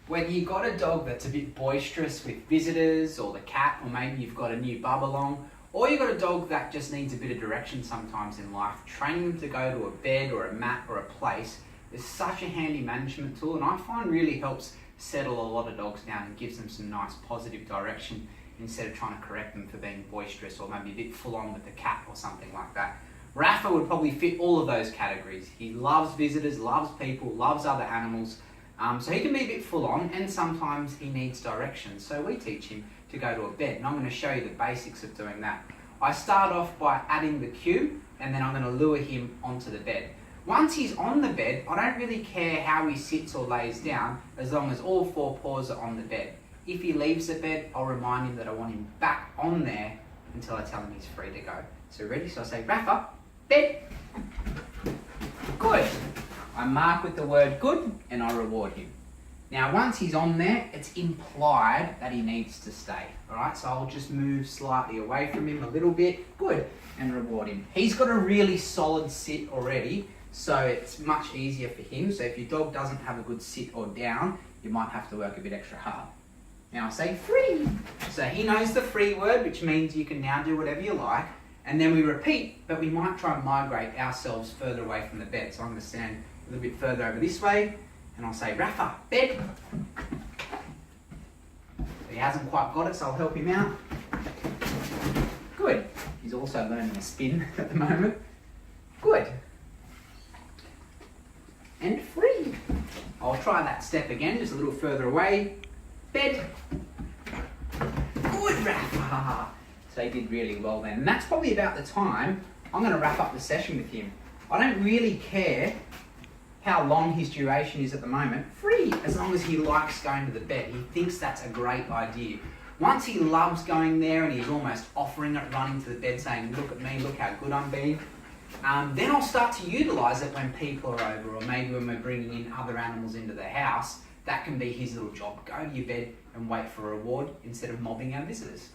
Whether you've got a dog that's a bit boisterous with visitors or the cat, or maybe you've got a new bub along, or you've got a dog that just needs a bit of direction sometimes in life, training them to go to a bed or a mat or a place is such a handy management tool, and I find really helps settle a lot of dogs down and gives them some nice positive direction instead of trying to correct them for being boisterous or maybe a bit full on with the cat or something like that. Rafa would probably fit all of those categories. He loves visitors, loves people, loves other animals. So he can be a bit full on, and sometimes he needs direction. So we teach him to go to a bed, and I'm going to show you the basics of doing that. I start off by adding the cue, and then I'm going to lure him onto the bed. Once he's on the bed, I don't really care how he sits or lays down, as long as all four paws are on the bed. If he leaves the bed, I'll remind him that I want him back on there until I tell him he's free to go. So ready? So I say, Rafa, bed. Good. I mark with the word good and I reward him. Now once he's on there, it's implied that he needs to stay. Alright, so I'll just move slightly away from him a little bit. Good. And reward him. He's got a really solid sit already, so it's much easier for him. So if your dog doesn't have a good sit or down, you might have to work a bit extra hard. Now I say free. So he knows the free word, which means you can now do whatever you like. And then we repeat, but we might try and migrate ourselves further away from the bed. So I'm going to stand a little bit further over this way, and I'll say, Rafa, bed. So he hasn't quite got it, so I'll help him out. Good. He's also learning a spin at the moment. Good. And free. I'll try that step again, just a little further away. Bed. Good, Rafa. So he did really well then. And that's probably about the time I'm going to wrap up the session with him. I don't really care how long his duration is at the moment. Free, as long as he likes going to the bed. He thinks that's a great idea. Once he loves going there and he's almost offering it, running to the bed saying, look at me, look how good I'm being, then I'll start to utilise it when people are over, or maybe when we're bringing in other animals into the house. That can be his little job. Go to your bed and wait for a reward instead of mobbing our visitors.